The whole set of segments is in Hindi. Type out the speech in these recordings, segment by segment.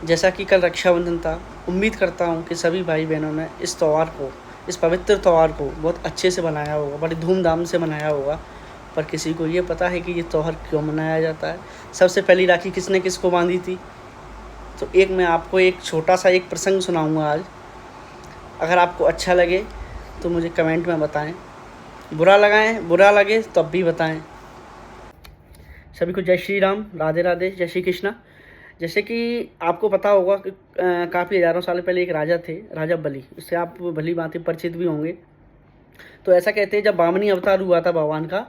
जैसा कि कल रक्षाबंधन था, उम्मीद करता हूँ कि सभी भाई बहनों ने इस त्यौहार को, इस पवित्र त्यौहार को बहुत अच्छे से मनाया होगा, बड़ी धूमधाम से मनाया होगा। पर किसी को ये पता है कि ये त्यौहार क्यों मनाया जाता है? सबसे पहली राखी किसने किसको बांधी थी? तो एक मैं आपको एक छोटा-सा एक प्रसंग सुनाऊँगा आज। अगर आपको अच्छा लगे तो मुझे कमेंट में बताएँ। बुरा लगे तब भी बताएँ। सभी को जय श्री राम, राधे राधे, जय श्री कृष्णा। जैसे कि आपको पता होगा कि काफ़ी हज़ारों साल पहले एक राजा थे, राजा बलि। इससे आप भली-भाँति परिचित भी होंगे। तो ऐसा कहते हैं जब वामनी अवतार हुआ था भगवान का,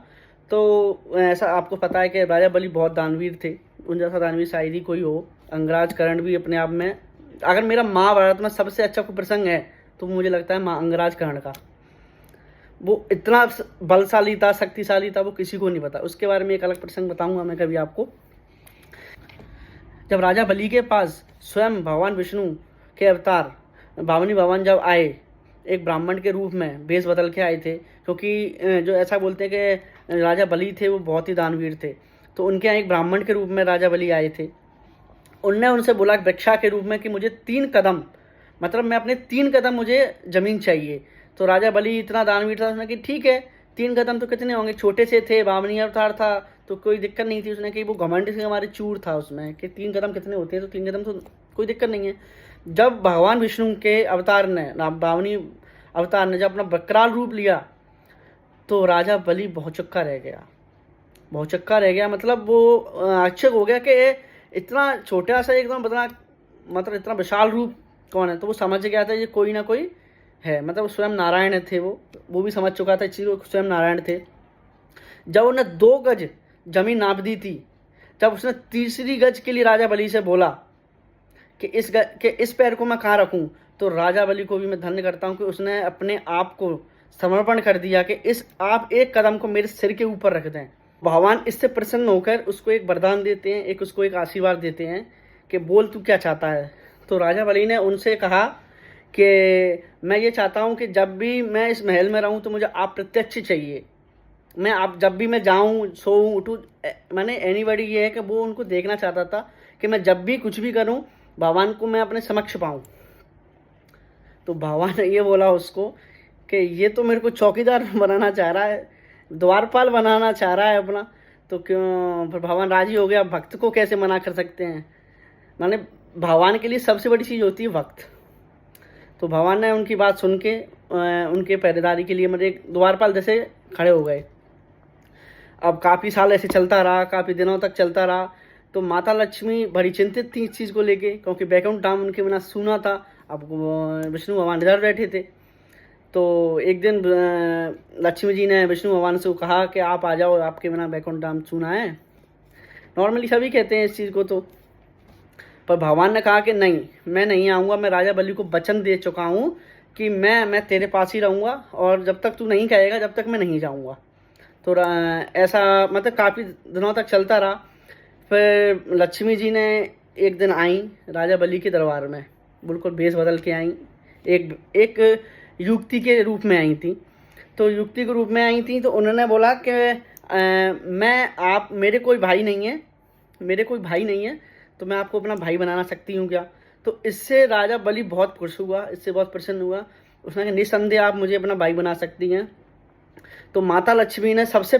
तो ऐसा आपको पता है कि राजा बलि बहुत दानवीर थे। उन जैसा दानवीर शायद ही कोई हो। अंगराज कर्ण भी अपने आप में, अगर मेरा महाभारत में सबसे अच्छा कोई प्रसंग है तो मुझे लगता है अंगराज कर्ण का। वो इतना बलशाली था, शक्तिशाली था, वो किसी को नहीं पता। उसके बारे में एक अलग प्रसंग बताऊंगा मैं कभी आपको। जब राजा बलि के पास स्वयं भगवान विष्णु के अवतार भावनी भगवान जब आए, एक ब्राह्मण के रूप में वेश बदल के आए थे, क्योंकि जो ऐसा बोलते हैं कि राजा बलि थे वो बहुत ही दानवीर थे। तो उनके यहाँ एक ब्राह्मण के रूप में राजा बलि आए थे। उनने उनसे बोला भिक्षा के रूप में कि मुझे 3 कदम, मतलब मैं अपने 3 कदम मुझे ज़मीन चाहिए। तो राजा बलि इतना दानवीर था, उसने कि ठीक है 3 कदम तो कितने होंगे, छोटे से थे, वामनी अवतार था तो कोई दिक्कत नहीं थी। उसने कि वो घमंड से हमारे चूर था उसमें कि 3 कदम कितने होते हैं, तो 3 कदम तो कोई दिक्कत नहीं है। जब भगवान विष्णु के अवतार ने, वामनी अवतार ने जब अपना बकराल रूप लिया, तो राजा बलि भौचक्का रह गया। भौचक्का रह गया मतलब वो आश्चर्य हो गया कि इतना छोटा सा एकदम बदला, मतलब इतना विशाल रूप कौन है। तो वो समझ गया था ये कोई ना कोई है, मतलब स्वयं नारायण थे। वो भी समझ चुका था इस चीज़ को, स्वयं नारायण थे। जब उन्हें 2 गज जमीन नाप दी थी, जब उसने तीसरी गज के लिए राजा बलि से बोला कि इस पैर को मैं कहाँ रखूं, तो राजा बलि को भी मैं धन्य करता हूं कि उसने अपने आप को समर्पण कर दिया कि आप एक कदम को मेरे सिर के ऊपर रख दें। भगवान इससे प्रसन्न होकर उसको एक वरदान देते हैं, उसको एक आशीर्वाद देते हैं कि बोल तू क्या चाहता है। तो राजा बलि ने उनसे कहा कि मैं ये चाहता हूँ कि जब भी मैं इस महल में रहूँ तो मुझे आप प्रत्यक्ष चाहिए। मैं आप जब भी मैं जाऊँ, सोऊँ, उठूँ, मैंने एनीबॉडी ये है कि वो उनको देखना चाहता था कि मैं जब भी कुछ भी करूँ भगवान को मैं अपने समक्ष पाऊँ। तो भगवान ने ये बोला उसको कि ये तो मेरे को चौकीदार बनाना चाह रहा है, द्वारपाल बनाना चाह रहा है अपना, तो क्यों। फिर भगवान राजी हो गया। भक्त को कैसे मना कर सकते हैं, माने भगवान के लिए सबसे बड़ी चीज़ होती है भक्त। तो भगवान ने उनकी बात सुन के उनके पहरेदारी के लिए मतलब एक द्वारपाल जैसे खड़े हो गए। अब काफ़ी साल ऐसे चलता रहा, काफ़ी दिनों तक चलता रहा। तो माता लक्ष्मी बड़ी चिंतित थी इस चीज़ को लेके, क्योंकि बैकुंठ धाम उनके बिना सूना था। अब विष्णु भगवान इधर बैठे थे। तो एक दिन लक्ष्मी जी ने विष्णु भगवान से कहा कि आप आ जाओ, आपके बिना बैकुंठ धाम सूना है। नॉर्मली सभी कहते हैं इस चीज़ को। तो पर भगवान ने कहा कि नहीं, मैं नहीं आऊँगा। मैं राजा बलि को वचन दे चुका हूँ कि मैं तेरे पास ही रहूँगा, और जब तक तू नहीं कहेगा जब तक मैं नहीं जाऊँगा। तो ऐसा मतलब काफ़ी दिनों तक चलता रहा। फिर लक्ष्मी जी ने एक दिन आई राजा बलि के दरबार में, बिल्कुल भेष बदल के आई। एक युक्ति के रूप में आई थी। तो युक्ति के रूप में आई थी तो उन्होंने बोला कि आप मेरे कोई भाई नहीं है, तो मैं आपको अपना भाई बनाना सकती हूँ क्या। तो इससे राजा बलि बहुत खुश हुआ, इससे बहुत प्रसन्न हुआ। उसने कहा निस्संदेह आप मुझे अपना भाई बना सकती हैं। तो माता लक्ष्मी ने सबसे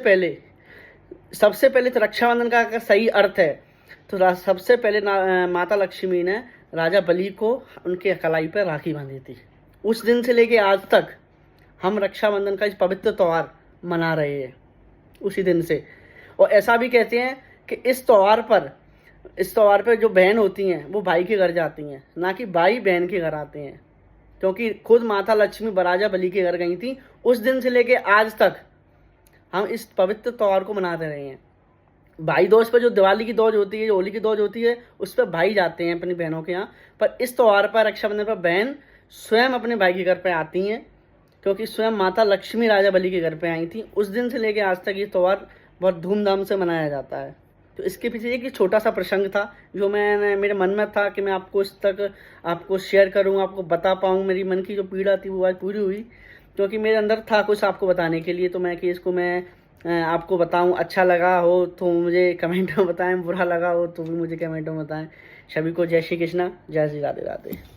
पहले तो रक्षाबंधन का अगर सही अर्थ है तो सबसे पहले माता लक्ष्मी ने राजा बलि को उनके कलाई पर राखी बांधी थी। उस दिन से लेके आज तक हम रक्षाबंधन का इस पवित्र त्यौहार मना रहे हैं, उसी दिन से। और ऐसा भी कहते हैं कि इस त्यौहार पर जो बहन होती हैं वो भाई के घर जाती हैं, ना कि भाई बहन के घर आते हैं। क्योंकि खुद माता लक्ष्मी राजा बलि के घर गई थी। उस दिन से लेके आज तक हम इस पवित्र त्यौहार को मनाते रहे हैं। भाई दोस्त पर जो दिवाली की दौज होती है, जो होली की दौज होती है, उस पर भाई जाते हैं अपनी बहनों के यहाँ। पर इस त्यौहार पर, रक्षाबंधन पर, बहन स्वयं अपने भाई के घर पर आती हैं, क्योंकि स्वयं माता लक्ष्मी राजा बलि के घर पे आई थी। उस दिन से लेके आज तक ये त्यौहार बहुत धूमधाम से मनाया जाता है। तो इसके पीछे एक छोटा सा प्रसंग था जो मेरे मन में था कि मैं आपको इस तक आपको शेयर करूँ, आपको बता पाऊँ। मेरी मन की जो पीड़ा थी वो आज पूरी हुई, क्योंकि मेरे अंदर था कुछ आपको बताने के लिए। तो मैं कि इसको मैं आपको बताऊं। अच्छा लगा हो तो मुझे कमेंट में बताएं, बुरा लगा हो तो भी मुझे कमेंट में बताएं। सभी को जय श्री कृष्णा, जय श्री राधे राधे।